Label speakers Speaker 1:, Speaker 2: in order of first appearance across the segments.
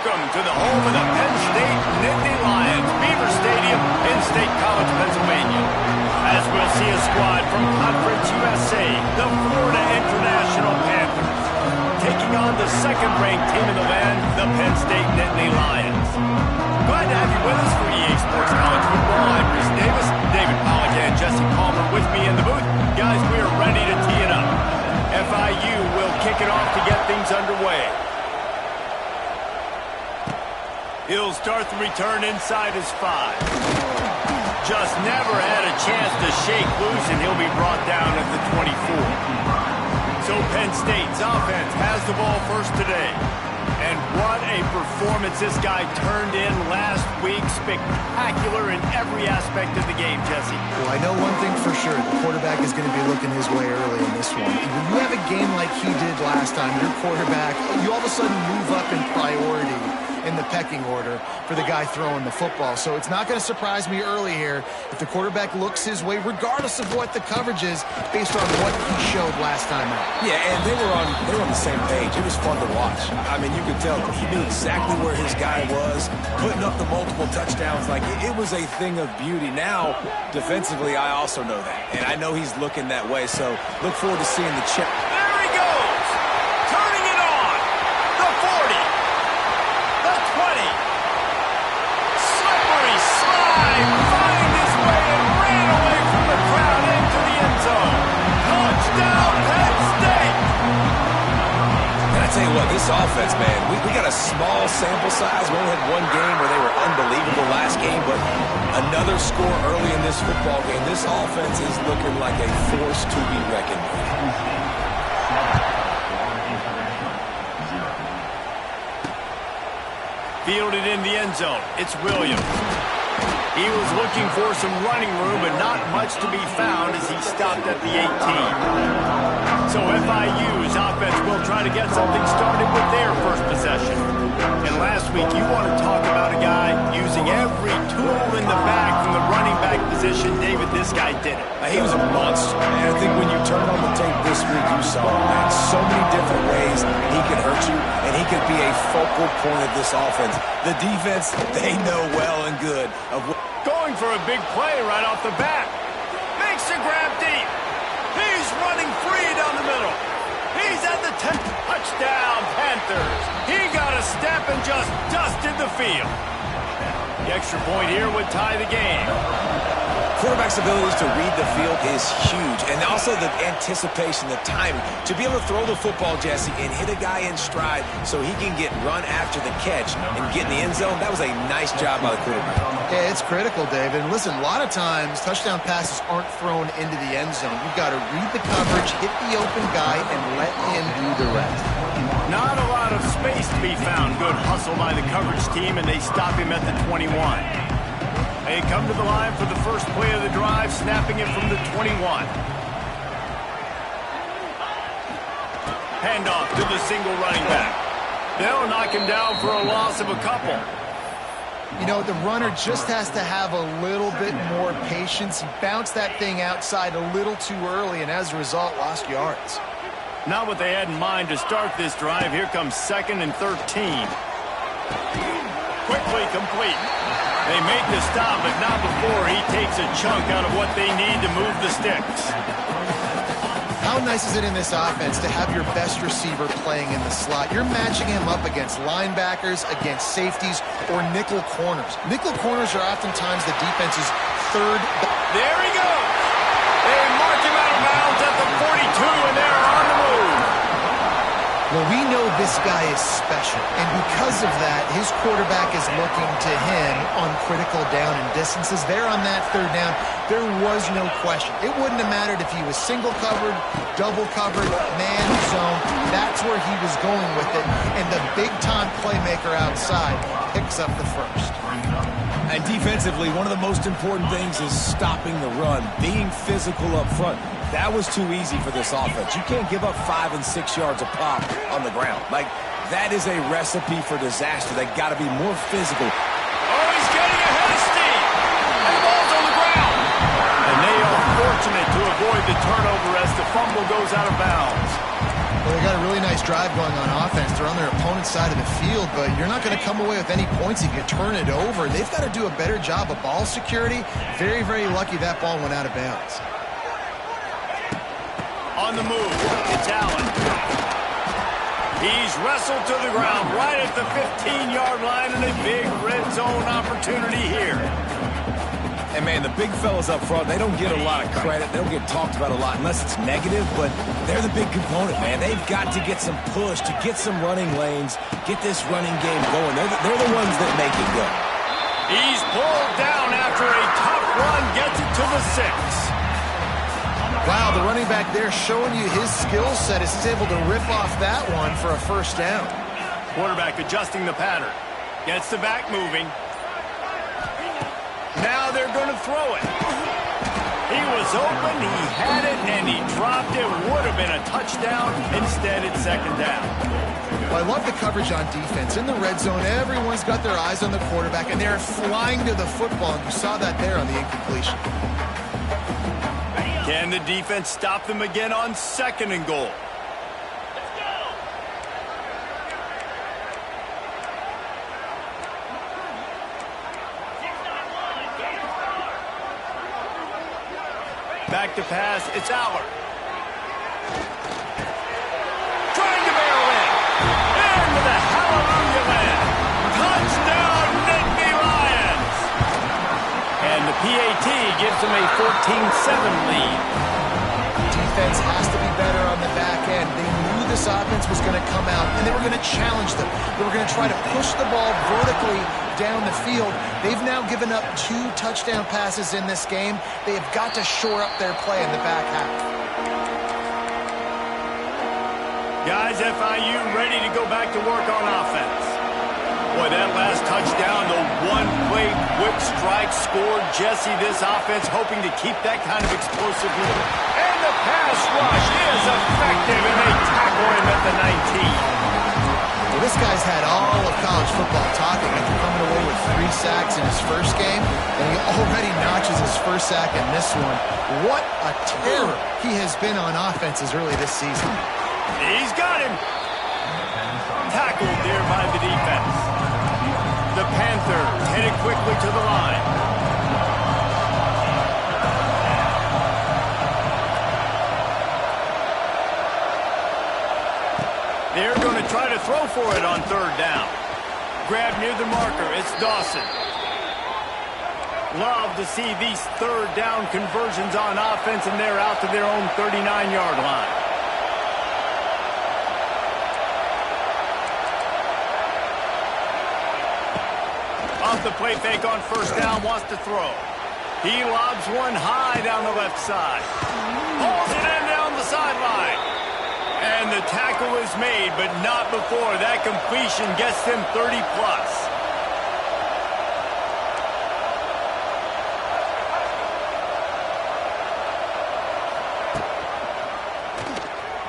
Speaker 1: Welcome to the home of the Penn State-Nittany Lions, Beaver Stadium in State College, Pennsylvania. As we'll see a squad from Conference USA, the Florida International Panthers, taking on the second-ranked team in the land, the Penn State-Nittany Lions. Glad to have you with us for EA Sports College Football. I'm Chris Davis, David Pollack and Jesse Palmer with me in the booth. Guys, we are ready to tee it up. FIU will kick it off to get things underway. He'll start the return inside his 5. Just never had a chance to shake loose, and he'll be brought down at the 24. So Penn State's offense has the ball first today. And what a performance this guy turned in last week. Spectacular in every aspect of the game, Jesse.
Speaker 2: Well, I know one thing for sure. The quarterback is going to be looking his way early in this one. When you have a game like he did last time, your quarterback, you all of a sudden move up in priority in the pecking order for the guy throwing the football. So it's not going to surprise me early here if the quarterback looks his way, regardless of what the coverage is, based on what he showed last time out.
Speaker 3: Yeah, and they were on the same page. It was fun to watch. I mean, you could tell he knew exactly where his guy was, putting up the multiple touchdowns. Like, it was a thing of beauty. Now, defensively, I also know that. And I know he's looking that way, so look forward to seeing the chip.
Speaker 1: There he goes! Turning it on! The 40! The 20! Slippery slide! Find his way and ran away from the crowd into the end zone. Touchdown, Penn State!
Speaker 3: And I tell you what, this offense, man, we got a small sample size. We only had one game where they were unbelievable last game, but another score early in this football game. This offense is looking like a force to be reckoned with.
Speaker 1: Fielded in the end zone. It's Williams. He was looking for some running room, but not much to be found as he stopped at the 18. So FIU's offense will try to get something started with their first possession. And last week, you want to talk about a guy using every tool in the bag from the running back position. David, this guy did it.
Speaker 3: He was a monster. And I think when you turned on the tape this week, you saw him, man. So many different ways he could hurt you, and he could be a focal point of this offense. The defense, they know well and good of what.
Speaker 1: Going for a big play right off the bat. Makes a grab deep. He's running free down the middle. He's at the 10th. Touchdown, Panthers. He got a step and just dusted the field. The extra point here would tie the game.
Speaker 3: Quarterback's abilities to read the field is huge, and also the anticipation, the timing. To be able to throw the football, Jesse, and hit a guy in stride so he can get run after the catch and get in the end zone, that was a nice job by the quarterback.
Speaker 2: Yeah, it's critical, David. And listen, a lot of times, touchdown passes aren't thrown into the end zone. You've got to read the coverage, hit the open guy, and let him do the rest.
Speaker 1: Not a lot of space to be found. Good hustle by the coverage team, and they stop him at the 21. They come to the line for the first play of the drive, snapping it from the 21. Handoff to the single running back. They'll knock him down for a loss of a couple.
Speaker 2: You know, the runner just has to have a little bit more patience. He bounced that thing outside a little too early, and as a result, lost yards.
Speaker 1: Not what they had in mind to start this drive. Here comes 2nd and 13. Quickly complete. They make the stop, but not before he takes a chunk out of what they need to move the sticks.
Speaker 2: How nice is it in this offense to have your best receiver playing in the slot? You're matching him up against linebackers, against safeties, or nickel corners. Nickel corners are oftentimes the defense's third.
Speaker 1: There he goes. They mark him out of bounds at the 42, and they're on the move.
Speaker 2: Well, we know this guy is special, and because of that, his quarterback is looking to him on critical down and distances. There on that 3rd down, there was no question. It wouldn't have mattered if he was single covered, double covered, man zone. That's where he was going with it, and the big-time playmaker outside picks up the first.
Speaker 3: And defensively, one of the most important things is stopping the run, being physical up front. That was too easy for this offense. You can't give up 5 and 6 yards a pop on the ground. Like, that is a recipe for disaster. They got to be more physical.
Speaker 1: Oh, he's getting ahead of steam. And the ball's on the ground. And they are fortunate to avoid the turnover as the fumble goes out of bounds.
Speaker 2: Well, they got a really nice nice drive going on offense. They're on their opponent's side of the field, but you're not going to come away with any points if you turn it over. They've got to do a better job of ball security. Very, very lucky that ball went out of bounds.
Speaker 1: On the move, it's Allen. He's wrestled to the ground right at the 15-yard line, and a big red zone opportunity here.
Speaker 3: And, man, the big fellas up front, they don't get a lot of credit. They don't get talked about a lot unless it's negative, but they're the big component, man. They've got to get some push, to get some running lanes, get this running game going. They're the ones that make it go.
Speaker 1: He's pulled down after a tough run, gets it to the 6.
Speaker 2: Wow, the running back there showing you his skill set as he's able to rip off that one for a first down.
Speaker 1: Quarterback adjusting the pattern. Gets the back moving. Now they're going to throw it. He was open, he had it, and he dropped it. Would have been a touchdown. Instead, it's second down.
Speaker 2: Well, I love the coverage on defense. In the red zone, everyone's got their eyes on the quarterback, and they're flying to the football. And you saw that there on the incompletion.
Speaker 1: Can the defense stop them again on 2nd and goal? Back to pass, it's Aller. Trying to barrel in. Into the hallelujah land. Touchdown, Nittany Lions. And the PAT gives them a 14-7 lead.
Speaker 2: Defense has to be better on the back end. They knew this offense was going to come out, and they were going to challenge them. They were going to try to push the ball vertically down the field. They've now given up 2 touchdown passes in this game. They have got to shore up their play in the back half.
Speaker 1: Guys, FIU ready to go back to work on offense. Boy, that last touchdown, the one-play quick strike scored. Jesse, this offense hoping to keep that kind of explosive lead. And the pass rush is effective, and they tackle him at the 19.
Speaker 2: Well, this guy's had all of college football talking after coming away with 3 sacks in his first game, and he already notches his first sack in this one. What a terror he has been on offense as early this season.
Speaker 1: He's got him. Tackled there by the defense. The Panthers headed quickly to the line. They're going to try to throw for it on 3rd down. Grab near the marker. It's Dawson. Love to see these 3rd down conversions on offense, and they're out to their own 39-yard line. Off the play fake on 1st down, wants to throw. He lobs one high down the left side. Pulls it in down the sideline. And the tackle is made, but not before that completion gets them 30-plus.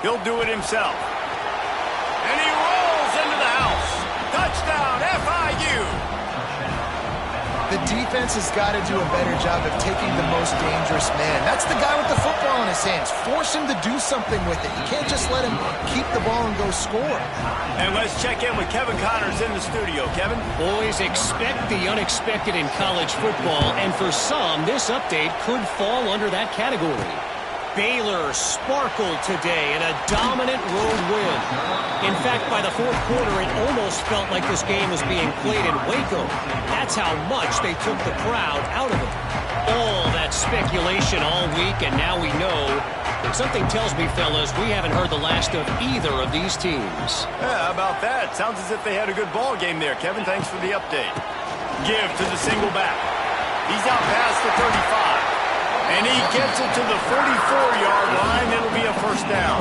Speaker 1: He'll do it himself. And he rolls into the house. Touchdown, FIU.
Speaker 2: The defense has got to do a better job of taking the most dangerous man. That's the guy with the football in his hands. Force him to do something with it. You can't just let him keep the ball and go score.
Speaker 1: And let's check in with Kevin Connors in the studio. Kevin?
Speaker 4: Boys, expect the unexpected in college football, and for some, this update could fall under that category. Baylor sparkled today in a dominant road win. In fact, by the 4th quarter, it almost felt like this game was being played in Waco. That's how much they took the crowd out of it. All that speculation all week, and now we know. Something tells me, fellas, we haven't heard the last of either of these teams.
Speaker 1: Yeah, how about that? Sounds as if they had a good ball game there, Kevin. Thanks for the update. Give to the single back. He's out past the 35. And he gets it to the 44-yard line. It'll be a 1st down.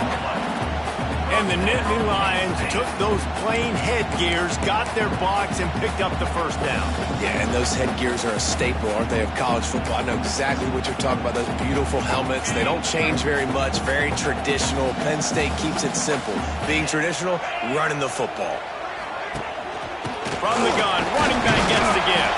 Speaker 1: And the Nittany Lions took those plain headgears, got their blocks, and picked up the 1st down.
Speaker 3: Yeah, and those headgears are a staple, aren't they, of college football? I know exactly what you're talking about, those beautiful helmets. They don't change very much, very traditional. Penn State keeps it simple. Being traditional, running the football.
Speaker 1: From the gun, running back gets the give.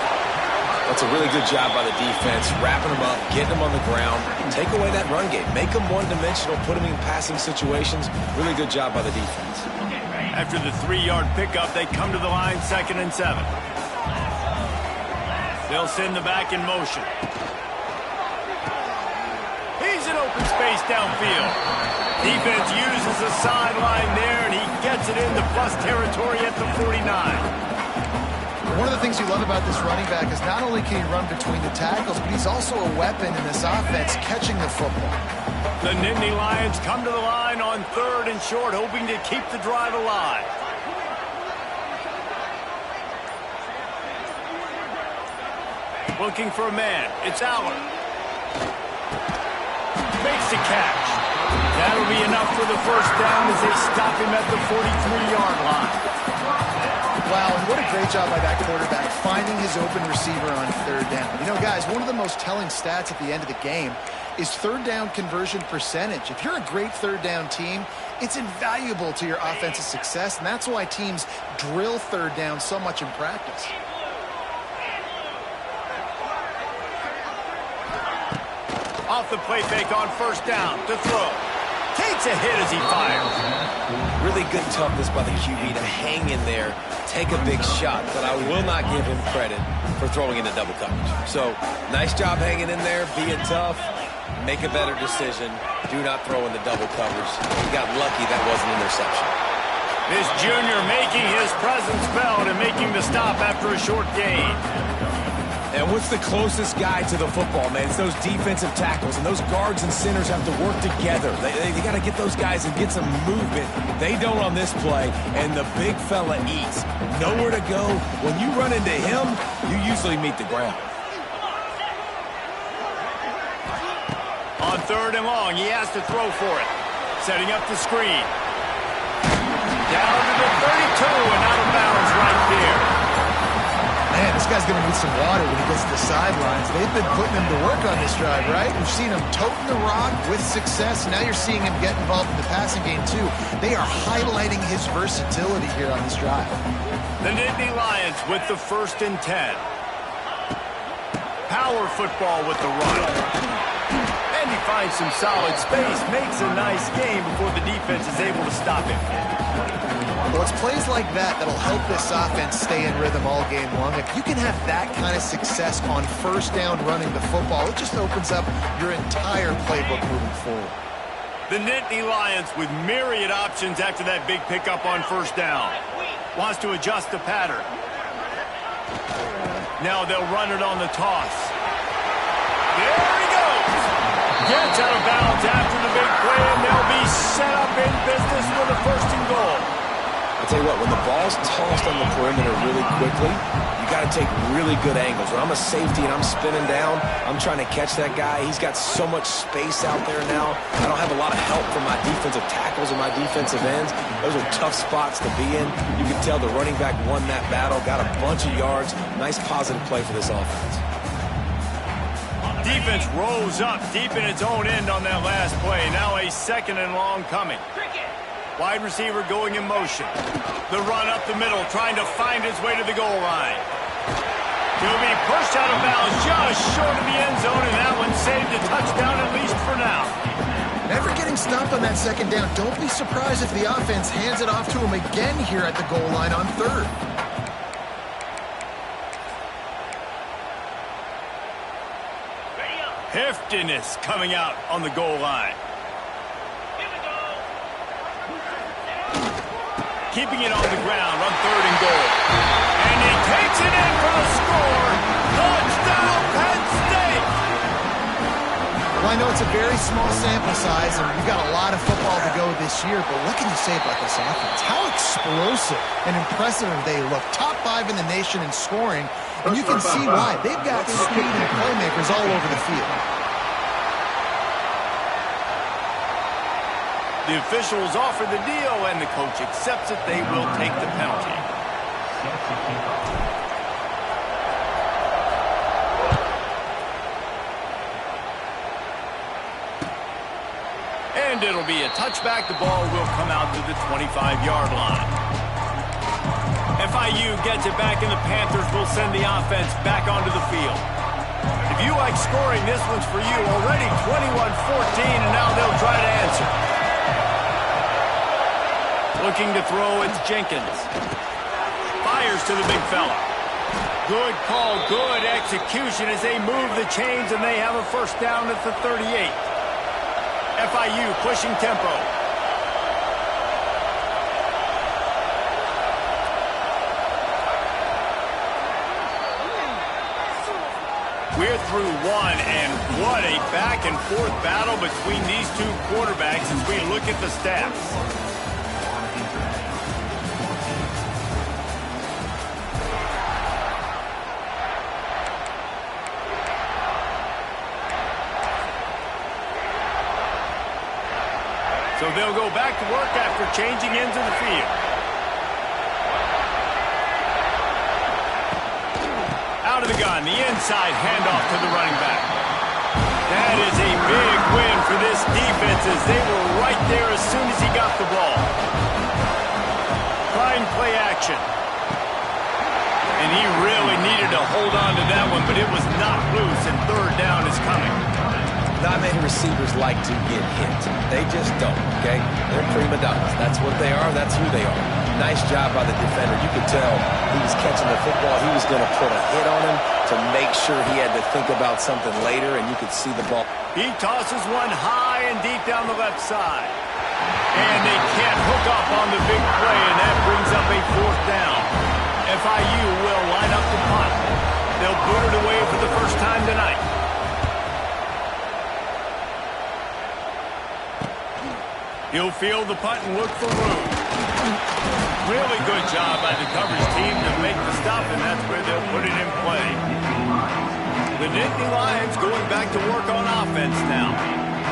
Speaker 3: That's a really good job by the defense, wrapping them up, getting them on the ground, take away that run game, make them one-dimensional, put them in passing situations. Really good job by the defense.
Speaker 1: After the 3-yard pickup, they come to the line 2nd and 7. They'll send the back in motion. He's in open space downfield. Defense uses the sideline there, and he gets it into plus territory at the 49.
Speaker 2: One of the things you love about this running back is not only can he run between the tackles, but he's also a weapon in this offense catching the football.
Speaker 1: The Nittany Lions come to the line on 3rd and short, hoping to keep the drive alive. Looking for a man. It's Aller. Makes the catch. That'll be enough for the first down as they stop him at the 43-yard line.
Speaker 2: Wow, and what a great job by that quarterback finding his open receiver on 3rd down. You know, guys, one of the most telling stats at the end of the game is 3rd down conversion percentage. If you're a great 3rd down team, it's invaluable to your offensive success, and that's why teams drill 3rd down so much in practice.
Speaker 1: Off the play fake on 1st down to throw. Takes a hit as he fires.
Speaker 3: Really good toughness by the QB to hang in there, take a big shot, but I will not give him credit for throwing into double coverage. So, nice job hanging in there, being tough, make a better decision, do not throw into double coverage. He got lucky that was an interception.
Speaker 1: This junior making his presence felt and making the stop after a short gain.
Speaker 3: And what's the closest guy to the football, man? It's those defensive tackles, and those guards and centers have to work together. They got to get those guys and get some movement. They don't on this play, and the big fella eats. Nowhere to go. When you run into him, you usually meet the ground.
Speaker 1: On 3rd and long, he has to throw for it. Setting up the screen. Down to the 32 and out of bounds right there.
Speaker 2: Man, this guy's going to need some water when he gets to the sidelines. They've been putting him to work on this drive, right? We've seen him toting the rock with success. Now you're seeing him get involved in the passing game, too. They are highlighting his versatility here on this drive.
Speaker 1: The Nittany Lions with the 1st and 10. Power football with the run. And he finds some solid space, makes a nice game before the defense is able to stop him.
Speaker 2: Well, it's plays like that that'll help this offense stay in rhythm all game long. If you can have that kind of success on 1st down running the football, it just opens up your entire playbook moving forward.
Speaker 1: The Nittany Lions with myriad options after that big pickup on 1st down. Wants to adjust the pattern. Now they'll run it on the toss. There he goes. Gets out of bounds after the big play, and they'll be set up in business for the 1st and goal.
Speaker 3: I'll tell you what, when the ball's tossed on the perimeter really quickly, you got to take really good angles. When I'm a safety and I'm spinning down, I'm trying to catch that guy. He's got so much space out there now. I don't have a lot of help from my defensive tackles and my defensive ends. Those are tough spots to be in. You can tell the running back won that battle, got a bunch of yards. Nice positive play for this offense.
Speaker 1: Defense rose up deep in its own end on that last play. Now a 2nd and long coming. Wide receiver going in motion. The run up the middle, trying to find his way to the goal line. He'll be pushed out of bounds just short of the end zone, and that one saved a touchdown at least for now.
Speaker 2: Never getting stopped on that 2nd down. Don't be surprised if the offense hands it off to him again here at the goal line on 3rd.
Speaker 1: Heftiness coming out on the goal line. Keeping it on the ground on 3rd and goal. And he takes it in for the score. Touchdown, Penn State!
Speaker 2: Well, I know it's a very small sample size, and we've got a lot of football to go this year, but what can you say about this offense? How explosive and impressive they look. Top 5 in the nation in scoring, and you can see why. They've got speed and playmakers all over the field.
Speaker 1: The officials offer the deal, and the coach accepts it. They will take the penalty. And it'll be a touchback. The ball will come out to the 25-yard line. FIU gets it back, and the Panthers will send the offense back onto the field. If you like scoring, this one's for you. Already 21-14, and now they'll try to answer. Looking to throw, it's Jenkins. Fires to the big fella. Good call, good execution as they move the chains, and they have a first down at the 38. FIU pushing tempo. We're through one, and what a back-and-forth battle between these two quarterbacks as we look at the stats. So they'll go back to work after changing into the field. Out of the gun, the inside handoff to the running back. That is a big win for this defense as they were right there as soon as he got the ball. Trying play action. And he really needed to hold on to that one, but it was not loose, and third down is coming.
Speaker 3: Not many receivers like to get hit. They just don't, okay? They're prima donnas. That's what they are. That's who they are. Nice job by the defender. You could tell he was catching the football. He was going to put a hit on him to make sure he had to think about something later, and you could see the ball.
Speaker 1: He tosses one high and deep down the left side. And they can't hook up on the big play, and that brings up a fourth down. FIU will line up the punt. They'll boot it away for the first time tonight. He'll field the punt and look for room. Really good job by the coverage team to make the stop, and that's where they'll put it in play. The Nittany Lions going back to work on offense now.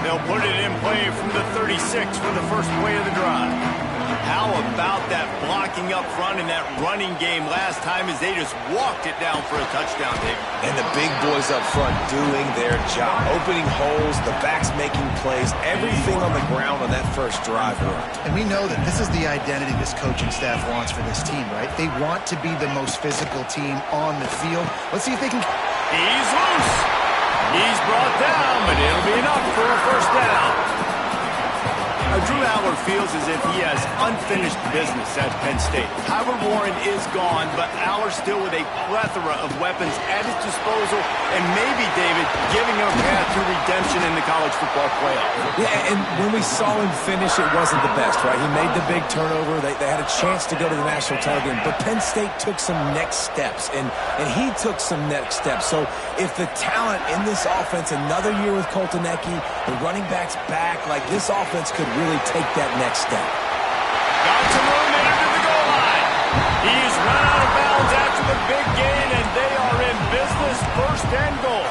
Speaker 1: They'll put it in play from the 36 for the first play of the drive. How about that blocking up front and that running game last time as they just walked it down for a touchdown, David?
Speaker 3: And the big boys up front doing their job. Opening holes, the backs making plays, everything on the ground on that first drive worked.
Speaker 2: And we know that this is the identity this coaching staff wants for this team, right? They want to be the most physical team on the field. Let's see if they can...
Speaker 1: He's loose. He's brought down, but it'll be enough for a first down. Drew Aller feels as if he has unfinished business at Penn State. Howard Warren is gone, but Aller still with a plethora of weapons at his disposal, and maybe, David, giving him a path to redemption in the college football playoff.
Speaker 3: Yeah, and when we saw him finish, it wasn't the best, right? He made the big turnover. They had a chance to go to the national title game, but Penn State took some next steps, and he took some next steps. So if the talent in this offense, another year with Coltonecki, the running backs back, like this offense could really take that next step.
Speaker 1: Got some room into the goal line. He's run out of bounds after the big gain, and they are in business, first and goal.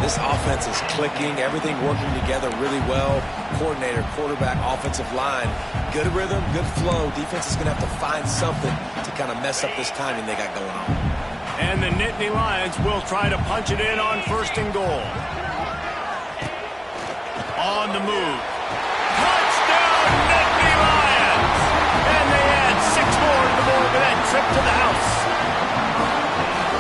Speaker 3: This offense is clicking, everything working together really well. Coordinator, quarterback, offensive line, good rhythm, good flow. Defense is going to have to find something to kind of mess up this timing they got going on.
Speaker 1: And the Nittany Lions will try to punch it in on first and goal. On the move. Touchdown, Nittany Lions! And they add 6 more to the board with that trip to the house.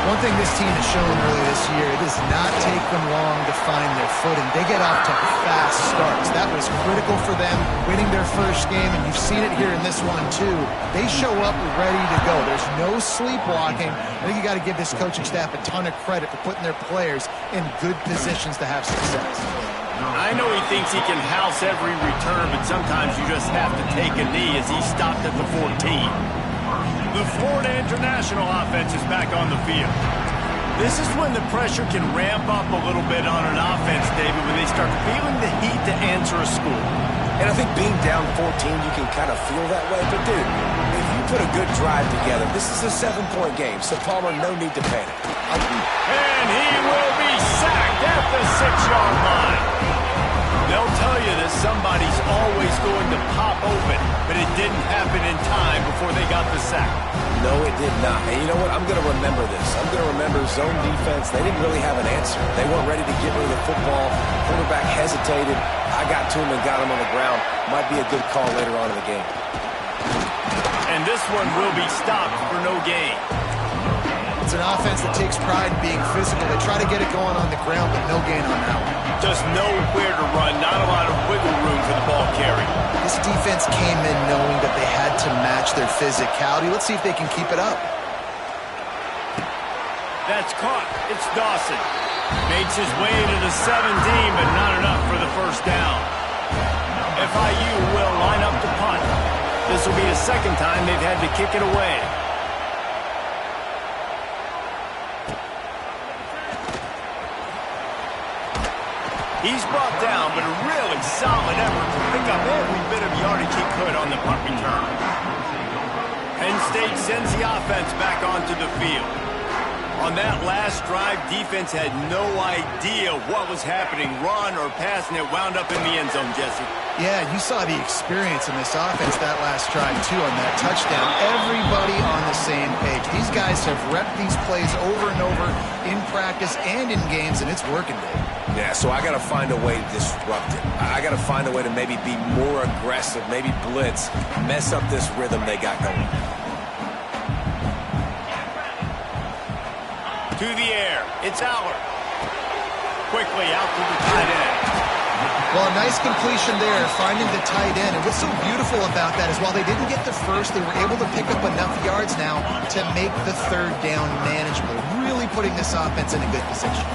Speaker 2: One thing this team has shown early this year, it does not take them long to find their footing. They get off to fast starts. That was critical for them, winning their first game, and you've seen it here in this one too. They show up ready to go. There's no sleepwalking. I think you got to give this coaching staff a ton of credit for putting their players in good positions to have success.
Speaker 1: I know he thinks he can house every return, but sometimes you just have to take a knee as he stopped at the 14. The Florida International offense is back on the field. This is when the pressure can ramp up a little bit on an offense, David, when they start feeling the heat to answer a score.
Speaker 3: And I think being down 14, you can kind of feel that way. But, dude, if you put a good drive together, this is a 7-point game, so Palmer, no need to panic.
Speaker 1: And he will be sacked at the 6-yard line. They'll tell you that somebody's always going to pop open, but it didn't happen in time before they got the sack.
Speaker 3: No, it did not. And you know what? I'm going to remember this. I'm going to remember zone defense. They didn't really have an answer. They weren't ready to get rid of the football. Quarterback hesitated. I got to him and got him on the ground. Might be a good call later on in the game.
Speaker 1: And this This one will be stopped for no gain.
Speaker 2: It's an offense that takes pride in being physical. They try to get it going on the ground, but no gain on that one.
Speaker 1: Just nowhere to run, not a lot of wiggle room for the ball carry.
Speaker 2: This defense came in knowing that they had to match their physicality. Let's see if they can keep it up.
Speaker 1: That's caught. It's Dawson. Makes his way to the 17, but not enough for the first down. FIU will line up to punt. This will be the second time they've had to kick it away. He's brought down, but a really solid effort to pick up every bit of yardage he could on the punt return. Penn State sends the offense back onto the field. On that last drive, defense had no idea what was happening, run or pass, and it wound up in the end zone, Jesse.
Speaker 2: Yeah, you saw the experience in this offense that last drive, too, on that touchdown. Everybody on the same page. These guys have repped these plays over and over in practice and in games, and it's working, Dave.
Speaker 3: Yeah, so I got to find a way to disrupt it. I got to find a way to maybe be more aggressive, maybe blitz, mess up this rhythm they got going.
Speaker 1: To the air. It's Allard. Quickly out to the tight end.
Speaker 2: Well, a nice completion there, finding the tight end. And what's so beautiful about that is while they didn't get the first, they were able to pick up enough yards now to make the third down manageable, really putting this offense in a good position.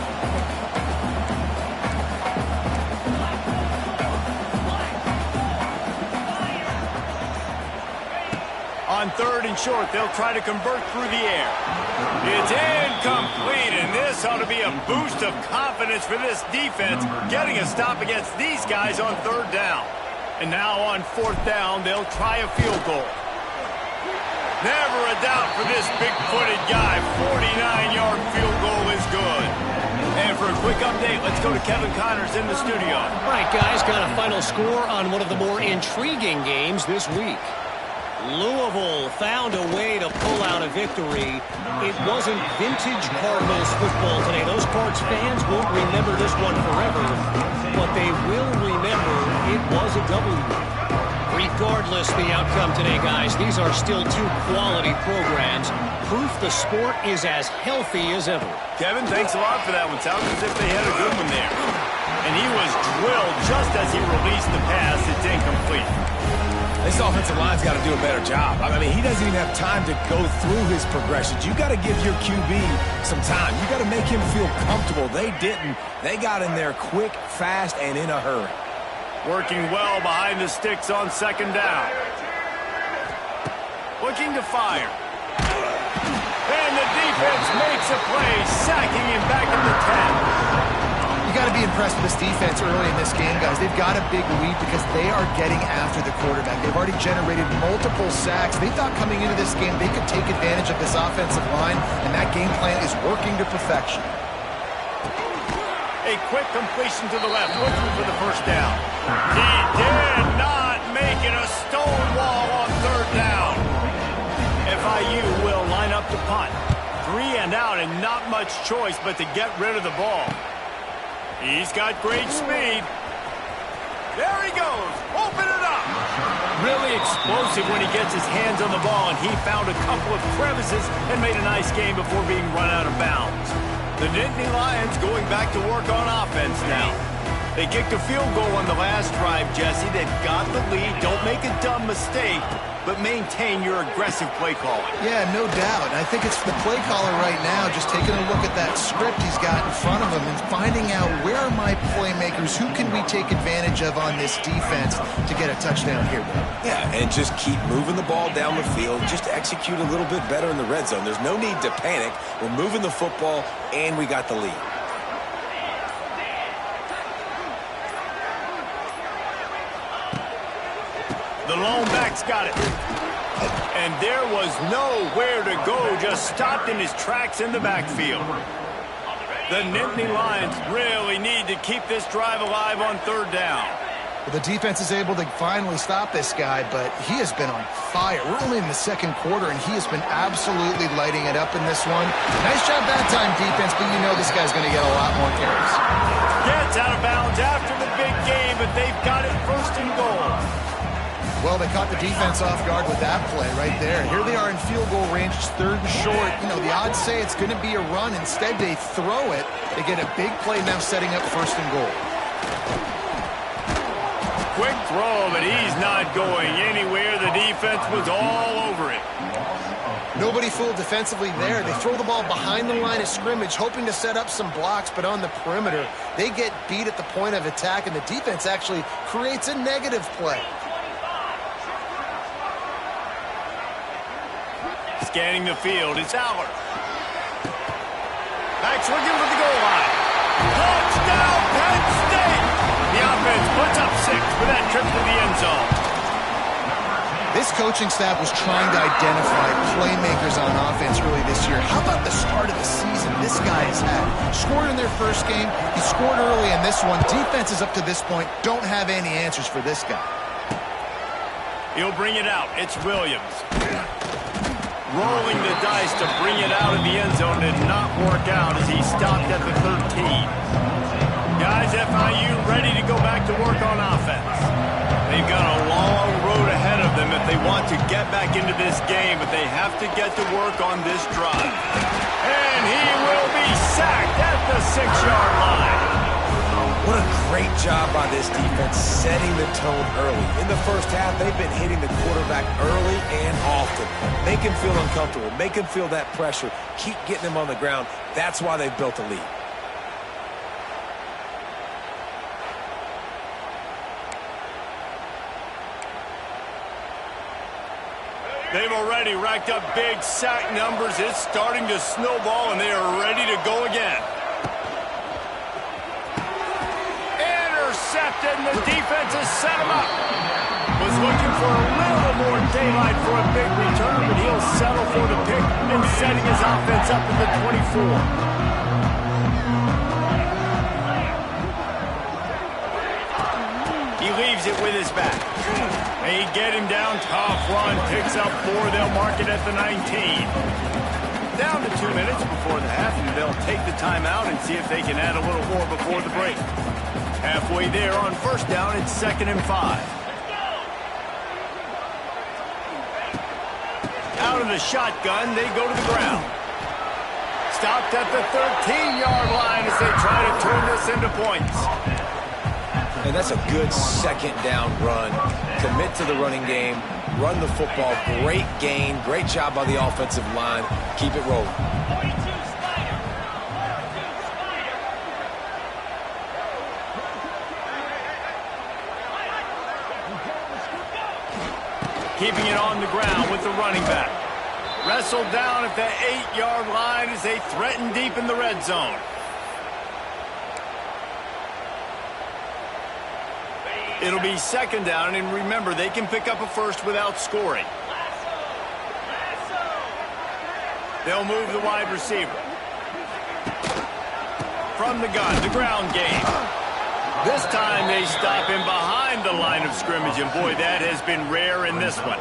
Speaker 1: On third and short, they'll try to convert through the air. It's incomplete, and this ought to be a boost of confidence for this defense, getting a stop against these guys on third down. And now on fourth down, they'll try a field goal. Never a doubt for this big-footed guy. 49-yard field goal is good. And for a quick update, let's go to Kevin Connors in the studio.
Speaker 4: All right, guys, got a final score on one of the more intriguing games this week. Louisville found a way to pull out a victory. It wasn't vintage Cardinals football today. Those Cards fans won't remember this one forever, but they will remember it was a W. Regardless the outcome today, guys, these are still two quality programs. Proof the sport is as healthy as ever.
Speaker 1: Kevin, thanks a lot for that one. Sounds as if they had a good one there. And he was drilled just as he released the pass. It's incomplete.
Speaker 3: This offensive line's got to do a better job. I mean, he doesn't even have time to go through his progressions. You got to give your QB some time. You got to make him feel comfortable. They didn't. They got in there quick, fast, and in a hurry.
Speaker 1: Working well behind the sticks on second down. Looking to fire. And the defense makes a play, sacking him back at the 10.
Speaker 2: You got to be impressed with this defense early in this game, guys. They've got a big lead because they are getting after the quarterback. They've already generated multiple sacks. They thought coming into this game they could take advantage of this offensive line, and that game plan is working to perfection.
Speaker 1: A quick completion to the left, looking for the first down. He did not make it a stone wall on third down. FIU will line up to punt. 3 and out and not much choice but to get rid of the ball. He's got great speed. There he goes. Open it up. Really explosive when he gets his hands on the ball, and he found a couple of crevices and made a nice game before being run out of bounds. The Nittany Lions going back to work on offense now. They kicked a field goal on the last drive, Jesse. They've got the lead. Don't make a dumb mistake, but maintain your aggressive play calling.
Speaker 2: Yeah, no doubt. I think it's the play caller right now just taking a look at that script he's got in front of him and finding out where are my playmakers, who can we take advantage of on this defense to get a touchdown here.
Speaker 3: Yeah, and just keep moving the ball down the field. Just execute a little bit better in the red zone. There's no need to panic. We're moving the football, and we got the lead.
Speaker 1: The lone back's got it. And there was nowhere to go, just stopped in his tracks in the backfield. The Nittany Lions really need to keep this drive alive on third down.
Speaker 2: Well, the defense is able to finally stop this guy, but he has been on fire. We're only in the second quarter, and he has been absolutely lighting it up in this one. Nice job that time, defense, but you know this guy's going to get a lot more carries.
Speaker 1: Gets out of bounds after the big game, but they've got it first and goal.
Speaker 2: Well, they caught the defense off guard with that play right there. Here they are in field goal range, it's 3rd and short. You know, the odds say it's going to be a run. Instead, they throw it. They get a big play now setting up 1st and goal.
Speaker 1: Quick throw, but he's not going anywhere. The defense was all over it.
Speaker 2: Nobody fooled defensively there. They throw the ball behind the line of scrimmage, hoping to set up some blocks, but on the perimeter, they get beat at the point of attack, and the defense actually creates a negative play.
Speaker 1: Scanning the field, it's Aller. Back swinging for the goal line. Touchdown, Penn State! The offense puts up 6 for that trip to the end zone.
Speaker 2: This coaching staff was trying to identify playmakers on offense early this year. How about the start of the season this guy has had? Scored in their first game. He scored early in this one. Defenses up to this point don't have any answers for this guy.
Speaker 1: He'll bring it out. It's Williams. Rolling the dice to bring it out of the end zone did not work out as he stopped at the 13. Guys, FIU ready to go back to work on offense. They've got a long road ahead of them if they want to get back into this game, but they have to get to work on this drive. And he will be sacked at the 6-yard line.
Speaker 3: What a great job by this defense setting the tone early. In the first half, they've been hitting the quarterback early and often. Make him feel uncomfortable. Make him feel that pressure. Keep getting him on the ground. That's why they've built a lead.
Speaker 1: They've already racked up big sack numbers. It's starting to snowball, and they are ready to go again. Intercepted, and the defense has set him up. Was looking for a little more daylight for a big return, but he'll settle for the pick and setting his offense up at the 24. He leaves it with his back. They get him down, tough run, picks up 4, they'll mark it at the 19. Down to 2 minutes before the half, and they'll take the timeout and see if they can add a little more before the break. Halfway there on 1st down, it's 2nd and 5. Out of the shotgun, they go to the ground. Stopped at the 13-yard line as they try to turn this into points.
Speaker 3: And that's a good 2nd down run. Commit to the running game. Run the football. Great gain. Great job by the offensive line. Keep it rolling.
Speaker 1: Keeping it on the ground with the running back. Wrestled down at the 8-yard line as they threaten deep in the red zone. It'll be 2nd down, and remember, they can pick up a first without scoring. They'll move the wide receiver. From the gun, the ground game. This time they stop him behind the line of scrimmage, and boy, that has been rare in this one.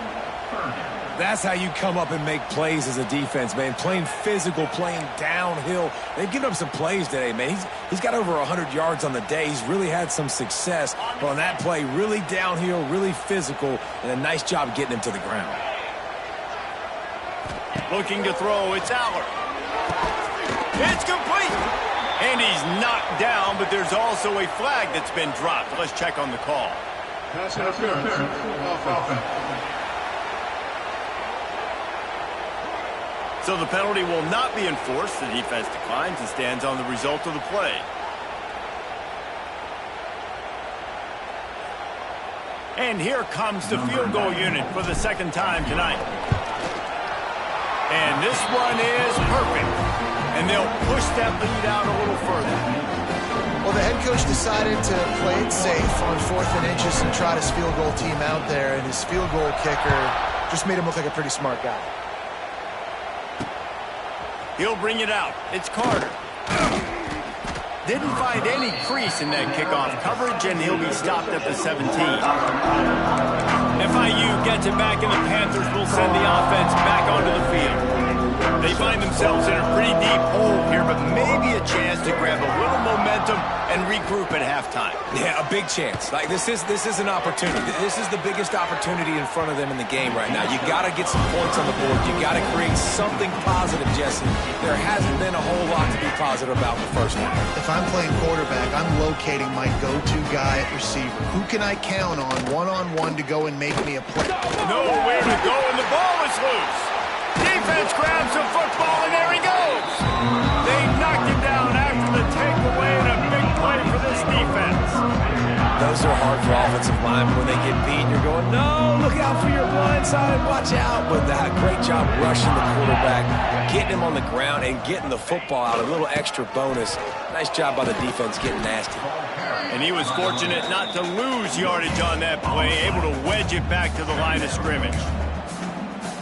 Speaker 3: That's how you come up and make plays as a defense, man. Playing physical, playing downhill. They've given up some plays today, man. He's got over 100 yards on the day. He's really had some success. But on that play, really downhill, really physical, and a nice job getting him to the ground.
Speaker 1: Looking to throw, it's Aller. It's complete. And he's knocked down, but there's also a flag that's been dropped. Let's check on the call.
Speaker 5: Pass interference. Offense.
Speaker 1: So the penalty will not be enforced. The defense declines and stands on the result of the play. And here comes the field goal unit for the 2nd time tonight. And this one is perfect. And they'll push that lead out a little further.
Speaker 2: Well, the head coach decided to play it safe on 4th and inches and trot his field goal team out there, and his field goal kicker just made him look like a pretty smart guy.
Speaker 1: He'll bring it out. It's Carter. Didn't find any crease in that kickoff coverage, and he'll be stopped at the 17. FIU gets it back, and the Panthers will send the offense back onto the field. They They find themselves in a pretty deep hole here, but maybe a chance to grab a little momentum and regroup at halftime.
Speaker 3: Yeah, a big chance. Like this is an opportunity. This is the biggest opportunity in front of them in the game right now. You got to get some points on the board. You got to create something positive, Jesse. There hasn't been a whole lot to be positive about in the first half.
Speaker 2: If I'm playing quarterback, I'm locating my go-to guy at receiver. Who can I count on one-on-one to go and make me a play?
Speaker 1: Nowhere to go, and the ball is loose. Defense grabs the football, and there he goes. They knocked him down after the takeaway, and a big play for this defense.
Speaker 3: Those are hard for offensive linemen when they get beat. You're going, no, look out for your blind side, watch out. But that great job rushing the quarterback, getting him on the ground, and getting the football out. A little extra bonus. Nice job by the defense getting nasty.
Speaker 1: And he was fortunate not to lose yardage on that play, able to wedge it back to the line of scrimmage.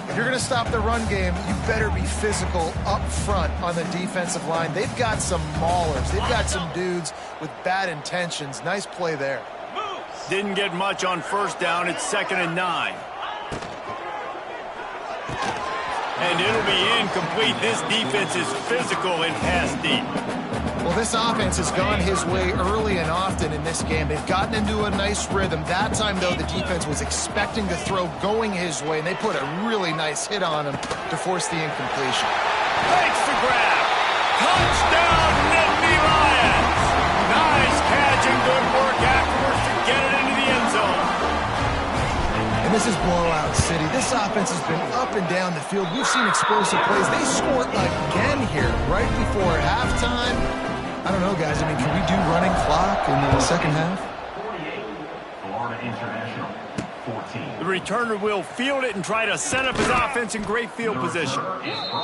Speaker 2: If you're going to stop the run game, you better be physical up front on the defensive line. They've got some maulers. They've got some dudes with bad intentions. Nice play there.
Speaker 1: Didn't get much on first down. It's 2nd and 9. And it'll be incomplete. This defense is physical and pass deep.
Speaker 2: Well, this offense has gone his way early and often in this game. They've gotten into a nice rhythm. That time, though, the defense was expecting to throw going his way, and they put a really nice hit on him to force the incompletion.
Speaker 1: Makes the grab. Touchdown, Nittany Lions. Nice catch and good work afterwards to get it into the end zone.
Speaker 2: And this is blowout city. This offense has been up and down the field. We've seen explosive plays. They scored again here right before halftime. I don't know, guys. I mean, can we do running clock in the second half?
Speaker 6: 48, Florida International, 14.
Speaker 1: The returner will field it and try to set up his offense in great field position.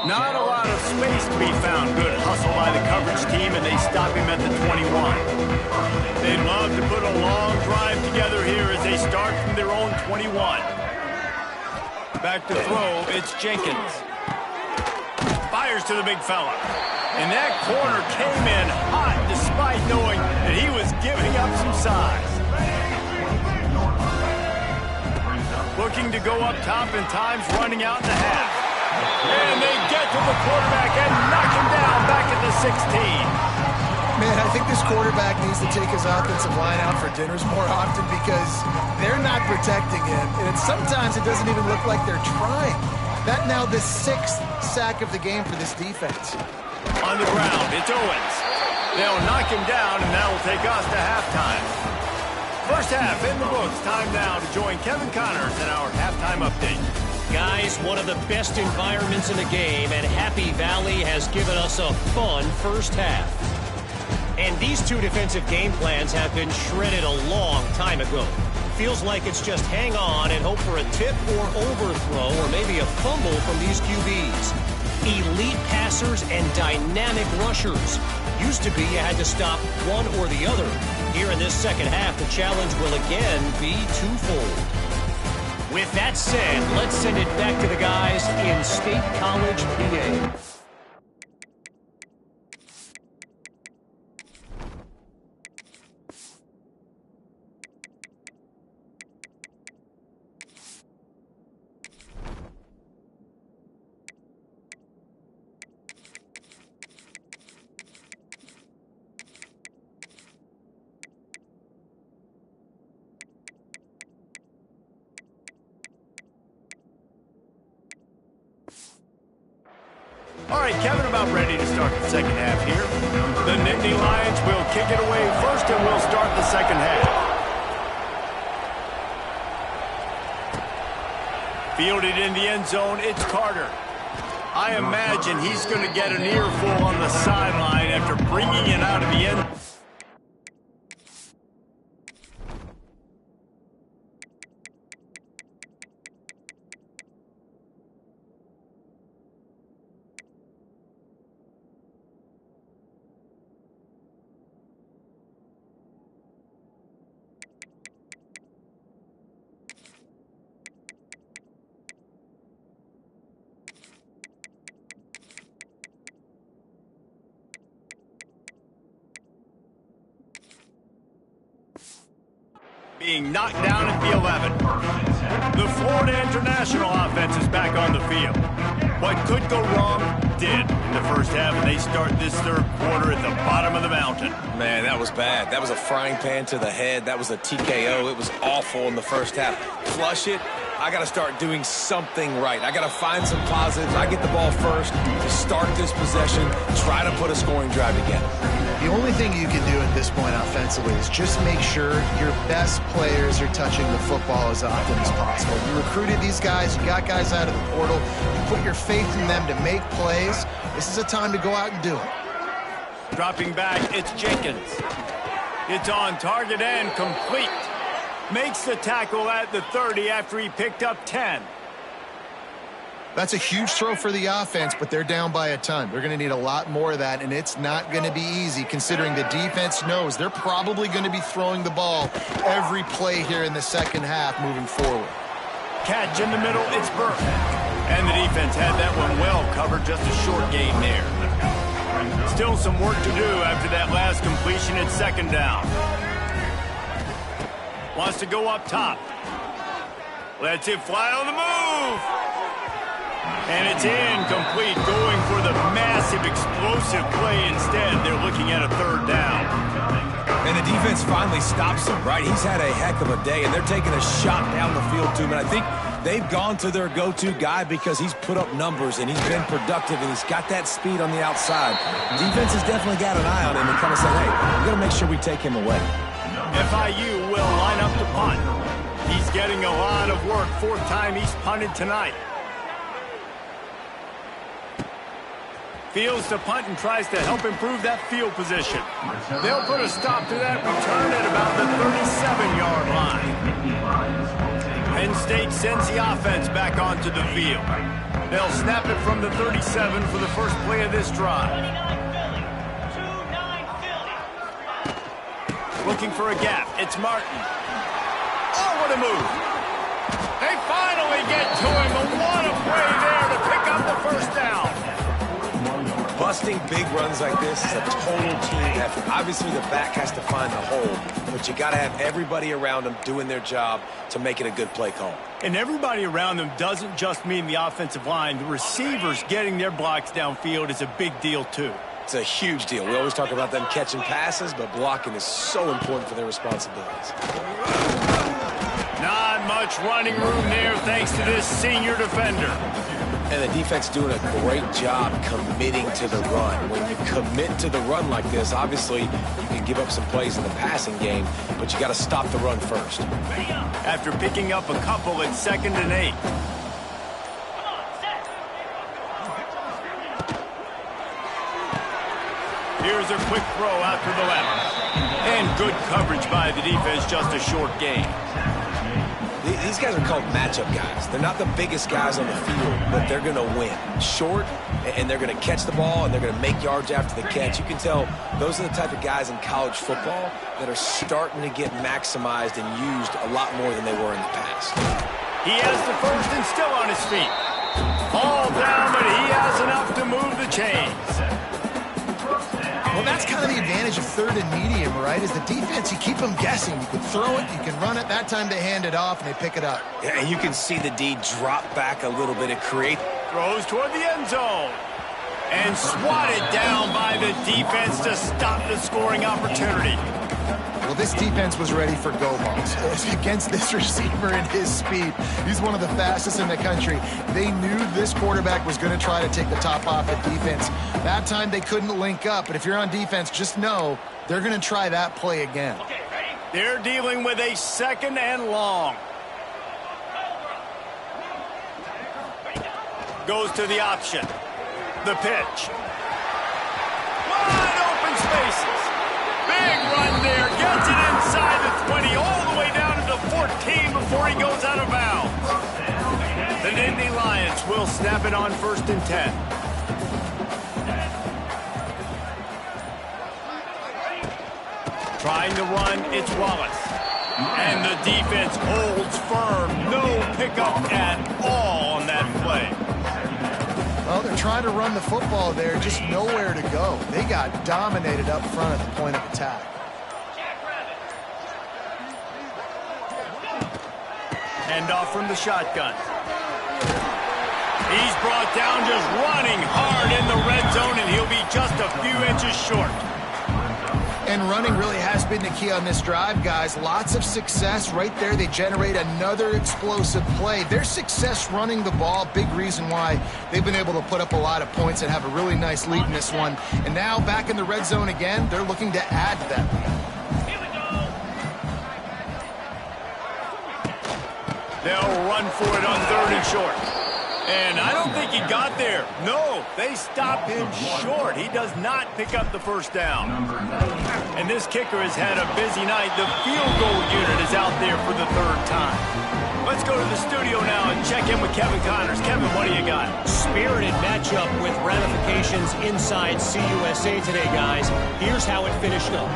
Speaker 1: Not a lot of space to be found. Good hustle by the coverage team, and they stop him at the 21. They'd love to put a long drive together here as they start from their own 21. Back to throw, it's Jenkins. Fires to the big fella. And that corner came in hot despite knowing that he was giving up some size. Looking to go up top, and time's running out in the half. And they get to the quarterback and knock him down back at the 16.
Speaker 2: Man, I think this quarterback needs to take his offensive line out for dinners more often because they're not protecting him. And sometimes it doesn't even look like they're trying. That now the 6th sack of the game for this defense.
Speaker 1: On the ground, it's Owens. They'll knock him down, and that'll take us to halftime. First half in the books. Time now to join Kevin Connors in our halftime update.
Speaker 4: Guys, one of the best environments in the game, and Happy Valley has given us a fun first half. And these two defensive game plans have been shredded a long time ago. Feels like it's just hang on and hope for a tip or overthrow or maybe a fumble from these QBs. Elite passers and dynamic rushers. Used to be you had to stop one or the other. Here in this second half, the challenge will again be twofold. With that said, let's send it back to the guys in State College, PA.
Speaker 1: All right, Kevin, about ready to start the second half here. The Nittany Lions will kick it away first, and we'll start the second half. Fielded in the end zone, it's Carter. I imagine he's going to get an earful on the sideline after bringing it out of the end. Being knocked down at the 11. The Florida International offense is back on the field. What could go wrong did in the first half, and they start this third quarter at the bottom of the mountain.
Speaker 3: Man, that was bad. That was a frying pan to the head. That was a TKO. It was awful in the first half. Flush it. I got to start doing something right. I got to find some positives. I get the ball first to start this possession, try to put a scoring drive together.
Speaker 2: The only thing you can do at this point offensively is just make sure your best players are touching the football as often as possible. You recruited these guys, you got guys out of the portal, you put your faith in them to make plays. This is a time to go out and do it.
Speaker 1: Dropping back, it's Jenkins. It's on target and complete. Makes the tackle at the 30 after he picked up 10.
Speaker 2: That's a huge throw for the offense, but they're down by a ton. They're going to need a lot more of that, and it's not going to be easy considering the defense knows they're probably going to be throwing the ball every play here in the second half moving forward.
Speaker 1: Catch in the middle, it's Burke. And the defense had that one well covered, just a short gain there. Still some work to do after that last completion at second down. Wants to go up top. Lets it fly on the move. And it's incomplete, going for the massive explosive play instead. They're looking at a third down.
Speaker 3: And the defense finally stops him, right? He's had a heck of a day, and they're taking a shot down the field to him. And I think they've gone to their go-to guy because he's put up numbers, and he's been productive, and he's got that speed on the outside. The defense has definitely got an eye on him and kind of said, hey, we've got to make sure we take him away.
Speaker 1: FIU will line up to punt. He's getting a lot of work. Fourth time he's punted tonight. Fields to punt and tries to help improve that field position. They'll put a stop to that return at about the 37-yard line. Penn State sends the offense back onto the field. They'll snap it from the 37 for the first play of this drive. Looking for a gap. It's Martin. Oh, what a move. They finally get to him, but what a play there to pick up the first down.
Speaker 3: Busting big runs like this is a total team effort. Obviously, the back has to find the hole, but you got to have everybody around them doing their job to make it a good play call.
Speaker 1: And everybody around them doesn't just mean the offensive line. The receivers getting their blocks downfield is a big deal, too.
Speaker 3: It's a huge deal. We always talk about them catching passes, but blocking is so important for their responsibilities.
Speaker 1: Not much running room there thanks to this senior defender.
Speaker 3: And the defense doing a great job committing to the run. When you commit to the run like this, obviously you can give up some plays in the passing game, but you got to stop the run first.
Speaker 1: After picking up a couple at 2nd and 8. Here's a quick throw out to the left. And good coverage by the defense, just a short gain.
Speaker 3: These guys are called matchup guys. They're not the biggest guys on the field, but they're going to win. Short, and they're going to catch the ball, and they're going to make yards after the catch. You can tell those are the type of guys in college football that are starting to get maximized and used a lot more than they were in the past.
Speaker 1: He has the first and still on his feet. All down, but he has enough to move the chains.
Speaker 2: Well, that's kind of the advantage of third and medium, right? Is the defense, you keep them guessing. You can throw it, you can run it. That time they hand it off and they pick it up.
Speaker 3: Yeah, and you can see the D drop back a little bit. It creates...
Speaker 1: Throws toward the end zone. And swatted down by the defense to stop the scoring opportunity.
Speaker 2: Well, this defense was ready for go balls. Against this receiver and his speed, he's one of the fastest in the country. They knew this quarterback was going to try to take the top off the defense. That time they couldn't link up, but if you're on defense, just know they're going to try that play again.
Speaker 1: They're dealing with a 2nd and long. Goes to the option. The pitch. Wide open spaces. Big run there. Gets it inside the 20, all the way down to the 14 before he goes out of bounds. The Nittany Lions will snap it on 1st and 10. Trying to run, it's Wallace. And the defense holds firm. No pickup at all on that play.
Speaker 2: Well, they're trying to run the football there, just nowhere to go. They got dominated up front at the point of attack. Hand
Speaker 1: off from the shotgun. He's brought down just running hard in the red zone, and he'll be just a few inches short.
Speaker 2: And running really has been the key on this drive, guys. Lots of success right there. They generate another explosive play. Their success running the ball, big reason why they've been able to put up a lot of points and have a really nice lead in this one. And now back in the red zone again, they're looking to add to that lead.
Speaker 1: They'll run for it on 3rd and short. And I don't think he got there. No, they stopped him short. He does not pick up the first down. And this kicker has had a busy night. The field goal unit is out there for the 3rd time. Let's go to the studio now and check in with Kevin Connors. Kevin, what do you got?
Speaker 4: Spirited matchup with ramifications inside CUSA today, guys. Here's how it finished up.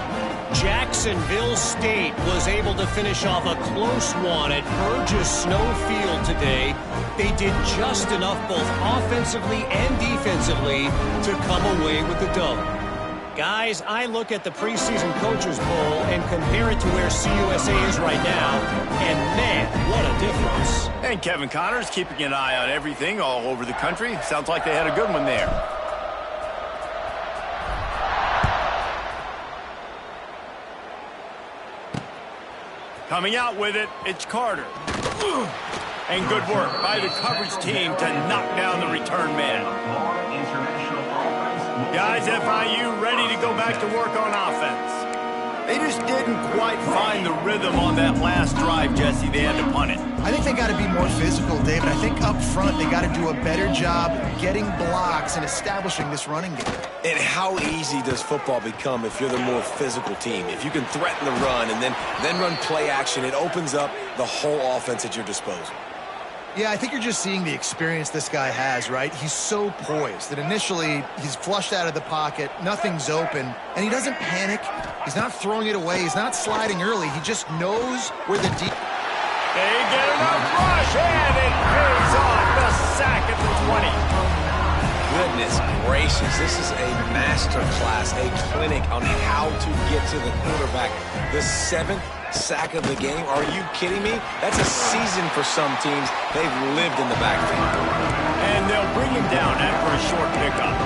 Speaker 4: Jacksonville State was able to finish off a close one at Burgess Snow Field today. They did just enough both offensively and defensively to come away with the dub. Guys, I look at the preseason Coaches Bowl and compare it to where CUSA is right now, and man, what a difference.
Speaker 1: And Kevin Connors keeping an eye on everything all over the country. Sounds like they had a good one there. Coming out with it, it's Carter. And good work by the coverage team to knock down the return man. Guys, FIU ready to go back to work on offense. They just didn't quite find the rhythm on that last drive, Jesse. They had to punt it.
Speaker 2: I think they got to be more physical, David. I think up front they got to do a better job getting blocks and establishing this running game.
Speaker 3: And how easy does football become if you're the more physical team? If you can threaten the run and then run play action, it opens up the whole offense at your disposal.
Speaker 2: Yeah, I think you're just seeing the experience this guy has, right? He's so poised that initially he's flushed out of the pocket, nothing's open, and he doesn't panic. He's not throwing it away. He's not sliding early. He just knows where the deep...
Speaker 1: They get enough rush, and it pays off. The sack at the 20.
Speaker 3: Goodness gracious, this is a master class, a clinic on how to get to the quarterback. The 7th sack of the game. Are you kidding me? That's a season for some teams. They've lived in the backfield.
Speaker 1: And they'll bring him down after a short pickup.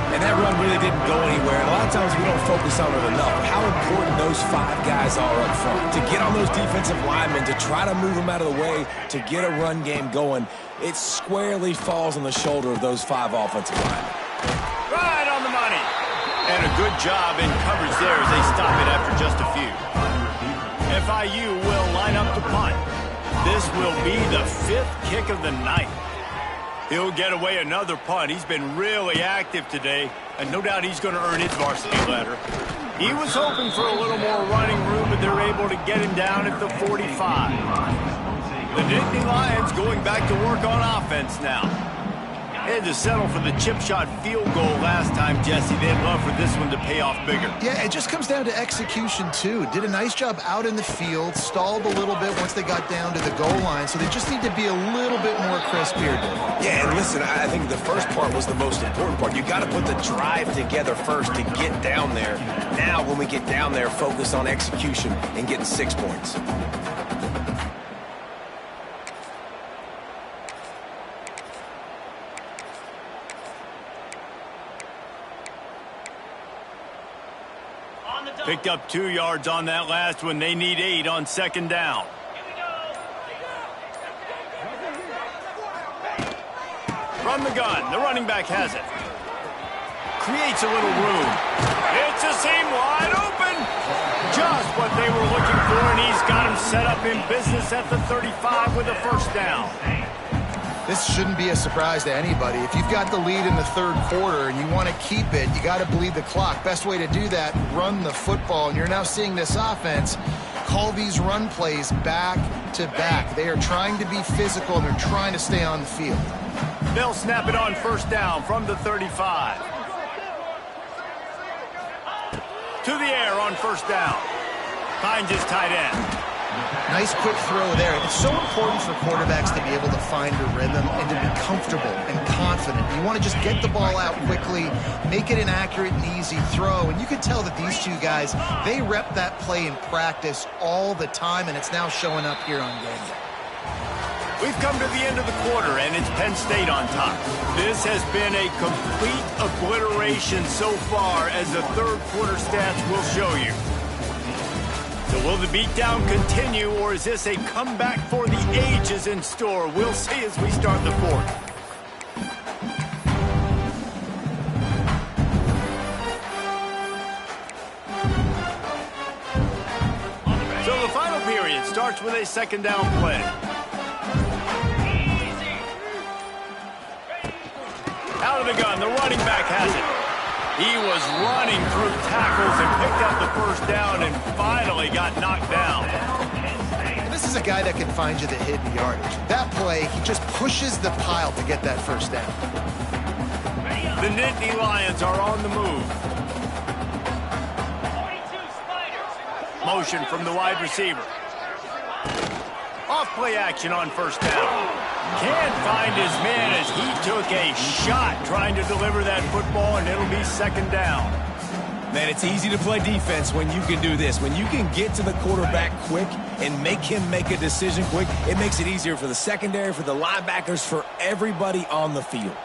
Speaker 3: And that run really didn't go anywhere. And a lot of times we don't focus on it enough. How important those 5 guys are up front. To get on those defensive linemen, to try to move them out of the way, to get a run game going, it squarely falls on the shoulder of those 5 offensive linemen.
Speaker 1: Right on the money. And a good job in coverage there as they stop it after just a few. FIU will line up to punt. This will be the 5th kick of the night. He'll get away another punt. He's been really active today, and no doubt he's going to earn his varsity letter. He was hoping for a little more running room, but they're able to get him down at the 45. The Nittany Lions going back to work on offense now. Had to settle for the chip shot field goal last time, Jesse. They'd love for this one to pay off bigger.
Speaker 2: Yeah, it just comes down to execution, too. Did a nice job out in the field, stalled a little bit once they got down to the goal line, so they just need to be a little bit more crisp here.
Speaker 3: Yeah, and listen, I think the first part was the most important part. You got to put the drive together first to get down there. Now, when we get down there, focus on execution and getting 6 points.
Speaker 1: Picked up 2 yards on that last one. They need 8 on 2nd down. From the gun, the running back has it. Creates a little room. It's a seam wide open. Just what they were looking for, and he's got him set up in business at the 35 with a first down.
Speaker 2: This shouldn't be a surprise to anybody. If you've got the lead in the 3rd quarter and you want to keep it, you got to bleed the clock. Best way to do that, run the football. And you're now seeing this offense call these run plays back to back. They are trying to be physical, and they're trying to stay on the field.
Speaker 1: They'll snap it on first down from the 35. To the air on first down. Finds his tight end.
Speaker 2: Nice quick throw there. It's so important for quarterbacks to be able to find a rhythm and to be comfortable and confident. You want to just get the ball out quickly, make it an accurate and easy throw. And you can tell that these 2 guys, they rep that play in practice all the time, and it's now showing up here on game day.
Speaker 1: We've come to the end of the quarter, and it's Penn State on top. This has been a complete obliteration so far, as the third quarter stats will show you. So will the beatdown continue, or is this a comeback for the ages in store? We'll see as we start the fourth. So the final period starts with a second down play. Out of the gun, the running back has it. He was running through tackles and picked up the first down and finally got knocked down.
Speaker 2: And this is a guy that can find you the hidden yardage. That play, he just pushes the pile to get that first down.
Speaker 1: The Nittany Lions are on the move. Motion from the wide receiver. Off play action on first down. Can't find his man as he took a shot trying to deliver that football, and it'll be second down.
Speaker 3: Man, it's easy to play defense when you can do this. When you can get to the quarterback quick and make him make a decision quick, it makes it easier for the secondary, for the linebackers, for everybody on the field.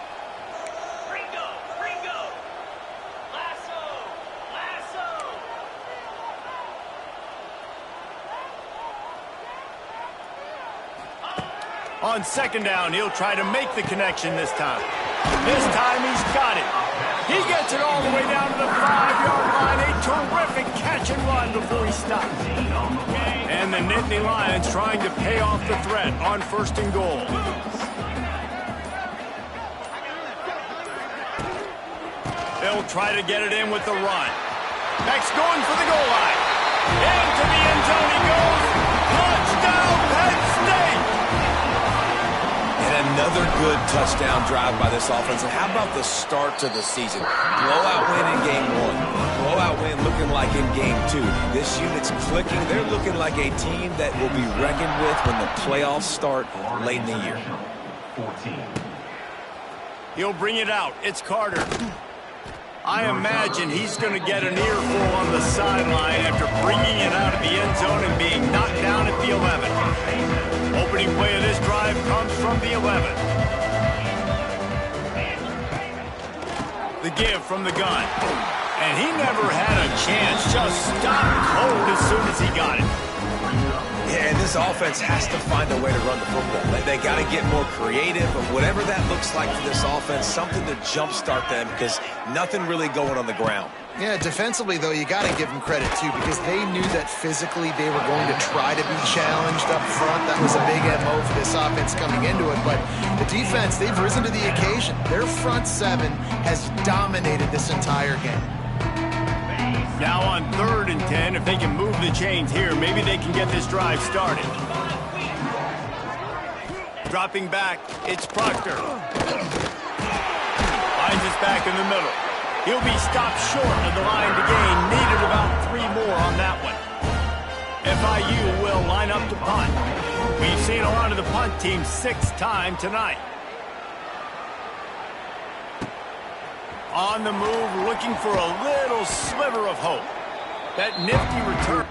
Speaker 1: On second down, he'll try to make the connection this time. This time he's got it. He gets it all the way down to the 5-yard line. A terrific catch and run before he stops. And the Nittany Lions trying to pay off the threat on first and goal. They'll try to get it in with the run. Next, going for the goal line. Into the end zone he goes. Touchdown, Penn State!
Speaker 3: Another good touchdown drive by this offense. And how about the start to the season? Blowout win in game 1. Blowout win looking like in game 2. This unit's clicking. They're looking like a team that will be reckoned with when the playoffs start late in the year.
Speaker 6: 14.
Speaker 1: He'll bring it out. It's Carter. I imagine he's going to get an earful on the sideline after bringing it out of the end zone and being knocked down at the 11. Opening play of this drive comes from the 11. The give from the gun. And he never had a chance. Just stopped cold as soon as he got it.
Speaker 3: Yeah, and this offense has to find a way to run the football. They got to get more creative, but whatever that looks like for this offense, something to jumpstart them because nothing really going on the ground.
Speaker 2: Yeah, defensively, though, you got to give them credit, too, because they knew that physically they were going to try to be challenged up front. That was a big MO for this offense coming into it. But the defense, they've risen to the occasion. Their front seven has dominated this entire game.
Speaker 1: Now on 3rd and 10, if they can move the chains here, maybe they can get this drive started. Dropping back, it's Proctor. Finds his back in the middle. He'll be stopped short of the line to gain. Needed about 3 more on that one. FIU will line up to punt. We've seen a lot of the punt team 6-time tonight. On the move, looking for a little sliver of hope. That nifty return.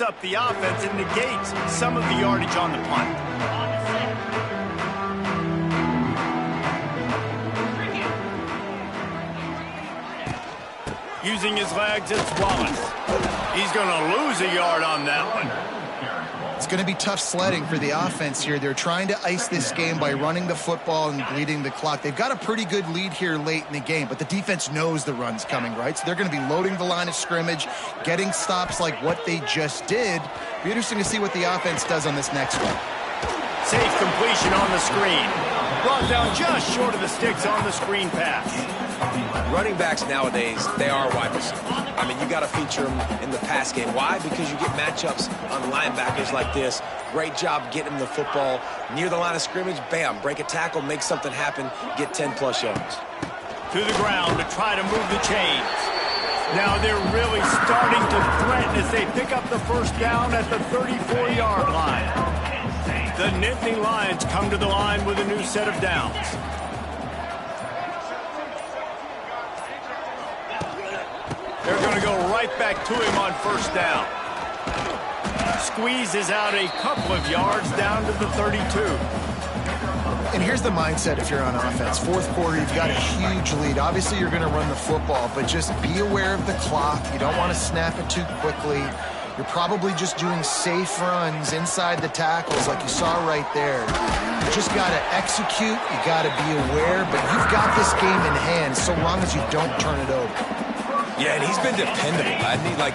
Speaker 1: Up the offense and negates some of the yardage on the punt. Using his legs, it's Wallace. He's going to lose a yard on that one.
Speaker 2: It's going to be tough sledding for the offense here. They're trying to ice this game by running the football and bleeding the clock. They've got a pretty good lead here late in the game, but the defense knows the run's coming, right? So they're going to be loading the line of scrimmage, getting stops like what they just did. Be interesting to see what the offense does on this next one.
Speaker 1: Safe completion on the screen. Brought down just short of the sticks on the screen pass.
Speaker 3: Running backs nowadays, they are wide receivers. I mean, you got to feature them in the pass game. Why? Because you get matchups on linebackers like this. Great job getting them the football near the line of scrimmage. Bam, break a tackle, make something happen, get 10-plus yards.
Speaker 1: To the ground to try to move the chains. Now they're really starting to threaten as they pick up the first down at the 34-yard line. The Nittany Lions come to the line with a new set of downs. They're going to go right back to him on first down. Squeezes out a couple of yards down to the 32.
Speaker 2: And here's the mindset if you're on offense. Fourth quarter, you've got a huge lead. Obviously, you're going to run the football, but just be aware of the clock. You don't want to snap it too quickly. You're probably just doing safe runs inside the tackles like you saw right there. You just got to execute. You got to be aware, but you've got this game in hand so long as you don't turn it over.
Speaker 3: Yeah, and he's been dependable.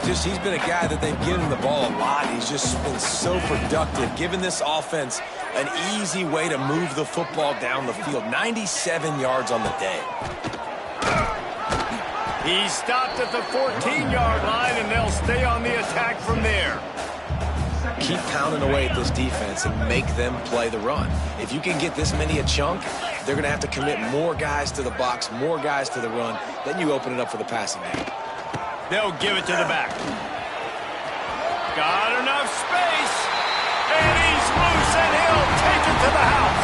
Speaker 3: He's been a guy that they've given the ball a lot. He's just been so productive, giving this offense an easy way to move the football down the field. 97 yards on the day.
Speaker 1: He stopped at the 14-yard line, and they'll stay on the attack from there.
Speaker 3: Keep pounding away at this defense and make them play the run. If you can get this many a chunk, they're going to have to commit more guys to the box, more guys to the run. Then you open it up for the passing game.
Speaker 1: They'll give it to the back. Got enough space. And he's loose, and he'll take it to the house.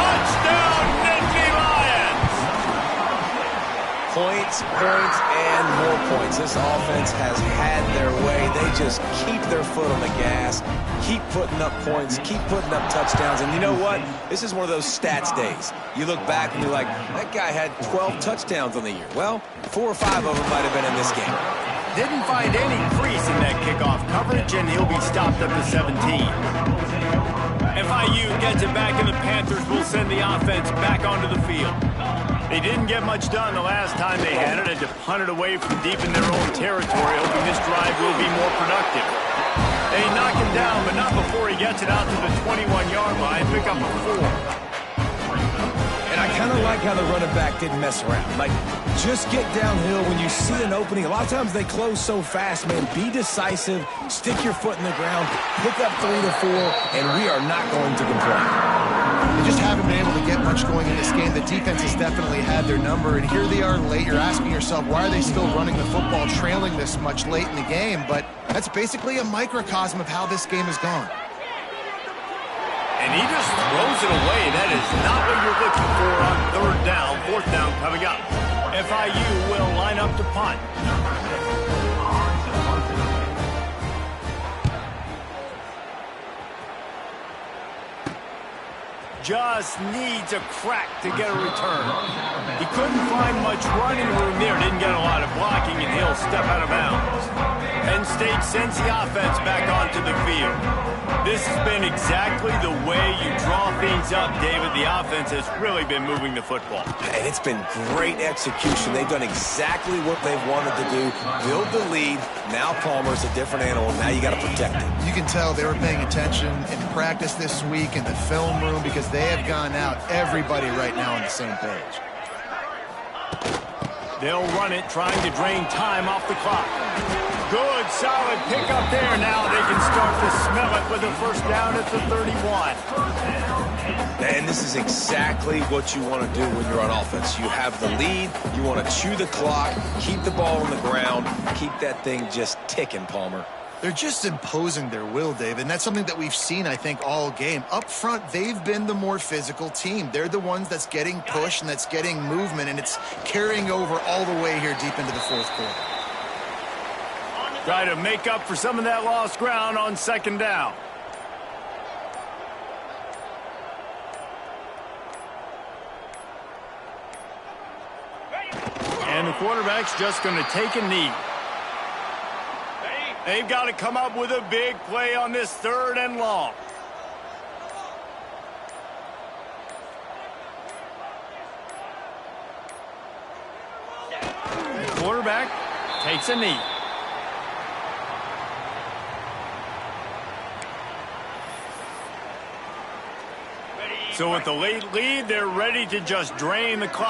Speaker 1: Touchdown, Nittany Lions.
Speaker 3: Points, and more points. This offense has had their way. They just keep their foot on the gas, keep putting up points, keep putting up touchdowns. And you know what? This is one of those stats days. You look back and you're like, that guy had 12 touchdowns on the year. Well, 4 or 5 of them might have been in this game.
Speaker 1: Didn't find any crease in that kickoff coverage, and he'll be stopped at the 17. FIU gets it back, and the Panthers will send the offense back onto the field. They didn't get much done the last time they had it, and to punt it away from deep in their own territory, hoping this drive will be more productive. They knock him down, but not before he gets it out to the 21-yard line, pick up a 4.
Speaker 3: And I kind of like how the running back didn't mess around. Just get downhill when you see an opening. A lot of times they close so fast, man. Be decisive, stick your foot in the ground, pick up 3 to 4, and we are not going to complain.
Speaker 2: They just haven't been able to get much going in this game. The defense has definitely had their number, and here they are late. You're asking yourself, why are they still running the football, trailing this much late in the game? But that's basically a microcosm of how this game has gone.
Speaker 1: And he just throws it away. That is not what you're looking for on third down. Fourth down coming up. FIU will line up to punt. Just needs a crack to get a return. He couldn't find much running room there. Didn't get a lot of blocking, and he'll step out of bounds. Penn State sends the offense back onto the field. This has been exactly the way you draw things up, David. The offense has really been moving the football.
Speaker 3: And it's been great execution. They've done exactly what they've wanted to do. Build the lead. Now Palmer's a different animal. Now you got to protect it.
Speaker 2: You can tell they were paying attention in practice this week in the film room because they have gone out. Everybody right now on the same page.
Speaker 1: They'll run it, trying to drain time off the clock. Good, solid pickup there. Now they can start to smell it with a first down at the 31.
Speaker 3: And this is exactly what you want to do when you're on offense. You have the lead. You want to chew the clock, keep the ball on the ground, keep that thing just ticking, Palmer.
Speaker 2: They're just imposing their will, David, and that's something that we've seen, I think, all game. Up front, they've been the more physical team. They're the ones that's getting pushed and that's getting movement, and it's carrying over all the way here deep into the fourth quarter.
Speaker 1: Try to make up for some of that lost ground on second down. And the quarterback's just going to take a knee. They've got to come up with a big play on this third and long. The quarterback takes a knee. So with the late lead, they're ready to just drain the clock.